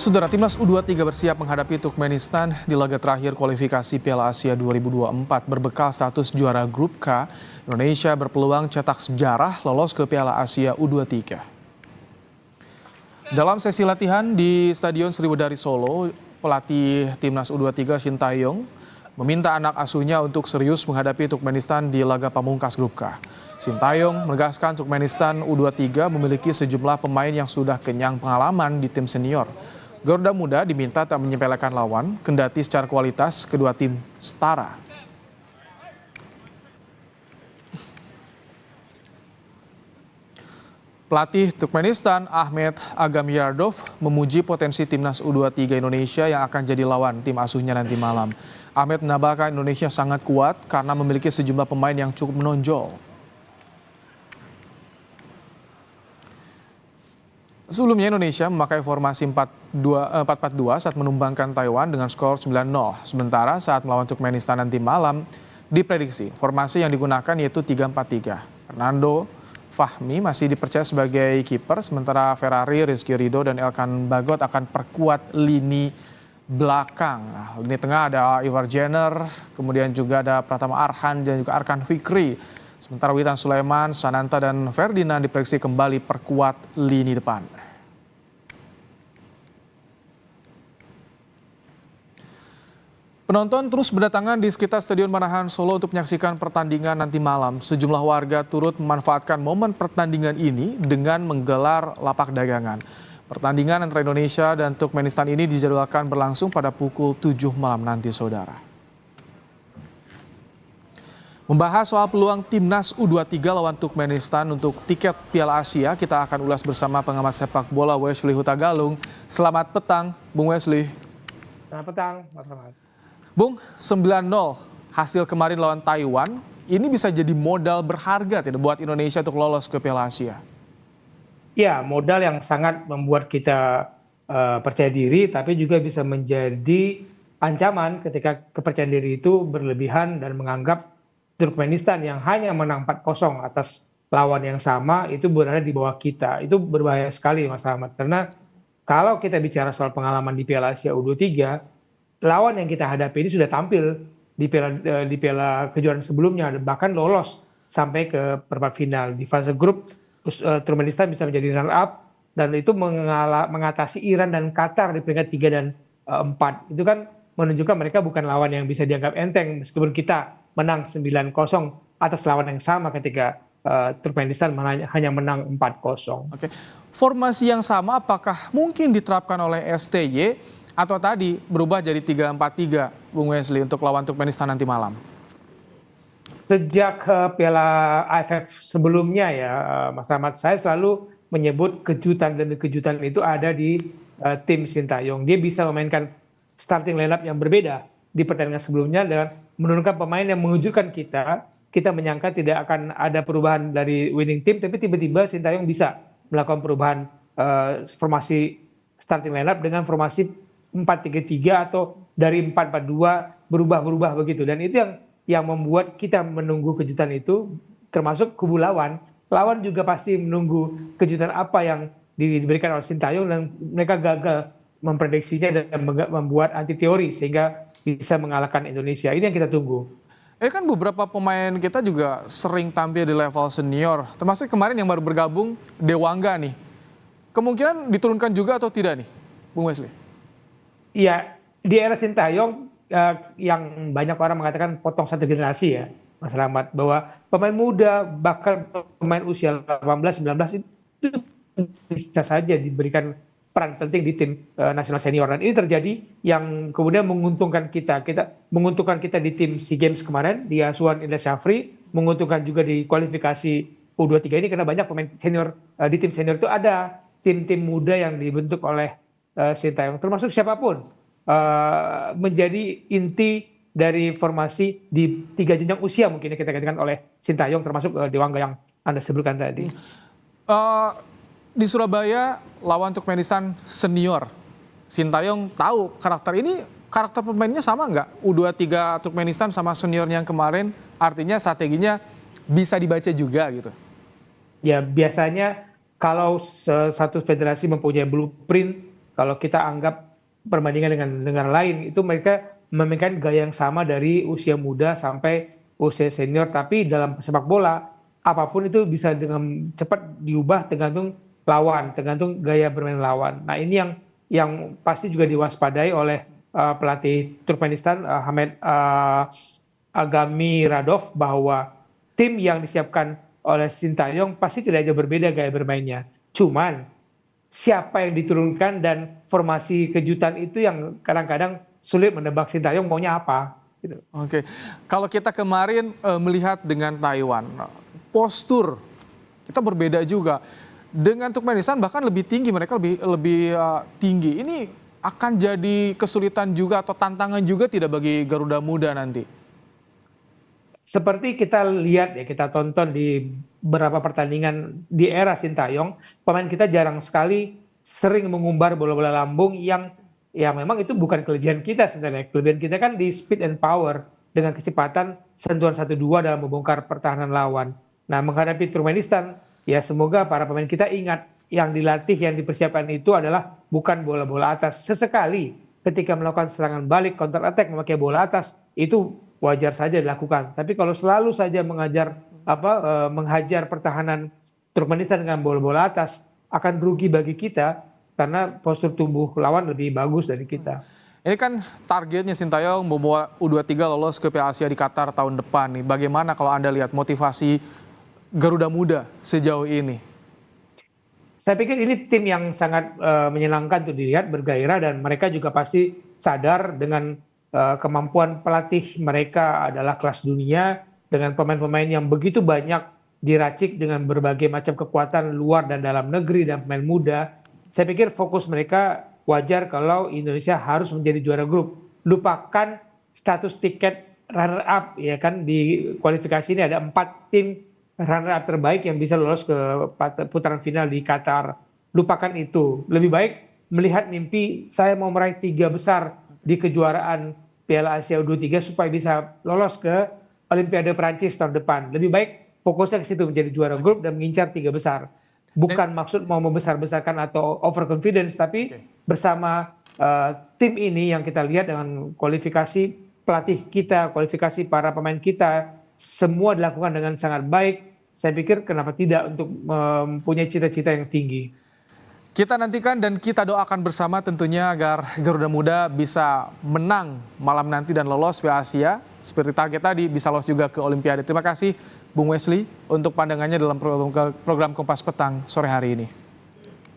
Saudara, timnas U23 bersiap menghadapi Turkmenistan di laga terakhir kualifikasi Piala Asia 2024. Berbekal status juara Grup K, Indonesia berpeluang cetak sejarah lolos ke Piala Asia U23. Dalam sesi latihan di Stadion Sriwedari Solo, pelatih timnas U23 Shin Tae-yong meminta anak asuhnya untuk serius menghadapi Turkmenistan di laga pamungkas Grup K. Shin Tae-yong menegaskan Turkmenistan U23 memiliki sejumlah pemain yang sudah kenyang pengalaman di tim senior. Garuda Muda diminta tak menyepelekan lawan, kendati secara kualitas kedua tim setara. Pelatih Turkmenistan Ahmet Agamirdov memuji potensi timnas U23 Indonesia yang akan jadi lawan tim asuhnya nanti malam. Ahmet menambahkan Indonesia sangat kuat karena memiliki sejumlah pemain yang cukup menonjol. Sebelumnya Indonesia memakai formasi 4-4-2 saat menumbangkan Taiwan dengan skor 9-0. Sementara saat melawan Turkmenistan nanti malam, diprediksi formasi yang digunakan yaitu 3-4-3. Fernando Fahmi masih dipercaya sebagai kiper, sementara Ferrari, Rizky Ridho, dan Elkan Bagot akan perkuat lini belakang. Lini tengah ada Ivar Jenner, kemudian juga ada Pratama Arhan dan juga Arkan Fikri. Sementara Witan Sulaiman, Sananta, dan Ferdinand diprediksi kembali perkuat lini depan. Penonton terus berdatangan di sekitar Stadion Manahan Solo untuk menyaksikan pertandingan nanti malam. Sejumlah warga turut memanfaatkan momen pertandingan ini dengan menggelar lapak dagangan. Pertandingan antara Indonesia dan Turkmenistan ini dijadwalkan berlangsung pada pukul 7 malam nanti, saudara. Membahas soal peluang timnas U23 lawan Turkmenistan untuk tiket Piala Asia, kita akan ulas bersama pengamat sepak bola Wesley Hutagalung. Selamat petang, Bung Wesley. Selamat petang, Mas Rahmat. Bung, 9-0 hasil kemarin lawan Taiwan, ini bisa jadi modal berharga tidak buat Indonesia untuk lolos ke Piala Asia? Ya, modal yang sangat membuat kita percaya diri, tapi juga bisa menjadi ancaman ketika kepercayaan diri itu berlebihan dan menganggap Turkmenistan yang hanya menang 4-0 atas lawan yang sama itu berada di bawah kita. Itu berbahaya sekali, Mas Rahmat. Karena kalau kita bicara soal pengalaman di Piala Asia U23, lawan yang kita hadapi ini sudah tampil di piala kejuaraan sebelumnya, bahkan lolos sampai ke perempat final. Di fase grup, Turkmenistan bisa menjadi runner up, dan itu mengatasi Iran dan Qatar di peringkat 3 dan 4. Itu kan menunjukkan mereka bukan lawan yang bisa dianggap enteng, meskipun kita menang 9-0 atas lawan yang sama ketika Turkmenistan hanya menang 4-0. Oke. Formasi yang sama apakah mungkin diterapkan oleh STY atau tadi berubah jadi 3-4-3, Bung Wesley, untuk lawan Turkmenistan nanti malam? Sejak Piala AFF sebelumnya ya, Mas Rahmat, saya selalu menyebut kejutan, dan kejutan itu ada di tim Shin Tae-yong. Dia bisa memainkan starting lineup yang berbeda di pertandingan sebelumnya dengan menurunkan pemain yang mengejutkan kita. Kita menyangka tidak akan ada perubahan dari winning team, tapi tiba-tiba Shin Tae-yong bisa melakukan perubahan formasi starting lineup dengan formasi 4-3-3 atau dari 4-4-2 berubah-berubah begitu. Dan itu yang membuat kita menunggu kejutan itu, termasuk kubu lawan. Lawan juga pasti menunggu kejutan apa yang diberikan oleh Shin Tae-yong, dan mereka gagal memprediksinya dan membuat anti teori sehingga bisa mengalahkan Indonesia. Ini yang kita tunggu. Kan beberapa pemain kita juga sering tampil di level senior, termasuk kemarin yang baru bergabung, Dewangga nih. Kemungkinan diturunkan juga atau tidak nih, Bung Wesley? Iya, di era Shin Tae-yong yang banyak orang mengatakan potong satu generasi ya, Mas Rahmat, bahwa pemain muda bahkan pemain usia 18-19 itu bisa saja diberikan peran penting di tim nasional senior, dan ini terjadi yang kemudian menguntungkan kita di tim SEA Games kemarin di asuhan Indra Syafri, menguntungkan juga di kualifikasi U23 ini karena banyak pemain senior di tim senior itu ada tim-tim muda yang dibentuk oleh Shin Tae-yong, termasuk siapapun menjadi inti dari formasi di 3 jenjang usia mungkin kita katakan oleh Shin Tae-yong, termasuk Dewangga yang Anda sebutkan tadi. Di Surabaya lawan Turkmenistan senior, Shin Tae-yong tahu karakter pemainnya sama nggak? U23 Turkmenistan sama senior yang kemarin, artinya strateginya bisa dibaca juga gitu. Ya, biasanya kalau satu federasi mempunyai blueprint kalau kita anggap perbandingan dengan negara lain, itu mereka memainkan gaya yang sama dari usia muda sampai usia senior. Tapi dalam sepak bola, apapun itu bisa dengan cepat diubah tergantung lawan, tergantung gaya bermain lawan. Nah ini yang pasti juga diwaspadai oleh pelatih Turkmenistan Ahmed Agami Radov, bahwa tim yang disiapkan oleh Sintayong pasti tidak jauh berbeda gaya bermainnya. Cuman siapa yang diturunkan dan formasi kejutan itu yang kadang-kadang sulit menebak Sintayong maunya apa. Gitu. Oke, kalau kita kemarin melihat dengan Taiwan, postur kita berbeda juga. Dengan Turkmenistan bahkan lebih tinggi, mereka lebih tinggi. Ini akan jadi kesulitan juga atau tantangan juga tidak bagi Garuda Muda nanti? Seperti kita lihat ya, kita tonton di beberapa pertandingan di era Sintayong, pemain kita jarang sekali sering mengumbar bola-bola lambung yang ya memang itu bukan kelebihan kita sebenarnya. Kelebihan kita kan di speed and power dengan kecepatan sentuhan 1-2 dalam membongkar pertahanan lawan. Nah, menghadapi Turkmenistan, ya semoga para pemain kita ingat yang dilatih, yang dipersiapkan itu adalah bukan bola-bola atas. Sesekali ketika melakukan serangan balik, counter attack memakai bola atas, itu wajar saja dilakukan. Tapi kalau selalu saja menghajar pertahanan Turkmenistan dengan bola-bola atas, akan rugi bagi kita karena postur tubuh lawan lebih bagus dari kita. Ini kan targetnya Sintayong membawa U23 lolos ke Piala Asia di Qatar tahun depan nih. Bagaimana kalau Anda lihat motivasi Garuda Muda sejauh ini? Saya pikir ini tim yang sangat menyenangkan untuk dilihat, bergairah, dan mereka juga pasti sadar dengan kemampuan pelatih mereka adalah kelas dunia, dengan pemain-pemain yang begitu banyak diracik dengan berbagai macam kekuatan luar dan dalam negeri dan pemain muda. Saya pikir fokus mereka wajar kalau Indonesia harus menjadi juara grup. Lupakan status tiket runner up, ya kan, di kualifikasi ini ada 4 tim runner up terbaik yang bisa lolos ke putaran final di Qatar. Lupakan itu. Lebih baik melihat mimpi saya mau meraih 3 besar di kejuaraan Piala Asia U23 supaya bisa lolos ke Olimpiade Perancis tahun depan. Lebih baik fokusnya ke situ, menjadi juara grup dan mengincar 3 besar. Bukan maksud mau membesar-besarkan atau overconfidence, tapi bersama tim ini yang kita lihat dengan kualifikasi pelatih kita, kualifikasi para pemain kita, semua dilakukan dengan sangat baik. Saya pikir kenapa tidak untuk mempunyai cita-cita yang tinggi. Kita nantikan dan kita doakan bersama tentunya agar Garuda Muda bisa menang malam nanti dan lolos Piala Asia. Seperti target tadi, bisa lolos juga ke Olimpiade. Terima kasih Bung Wesley untuk pandangannya dalam program Kompas Petang sore hari ini.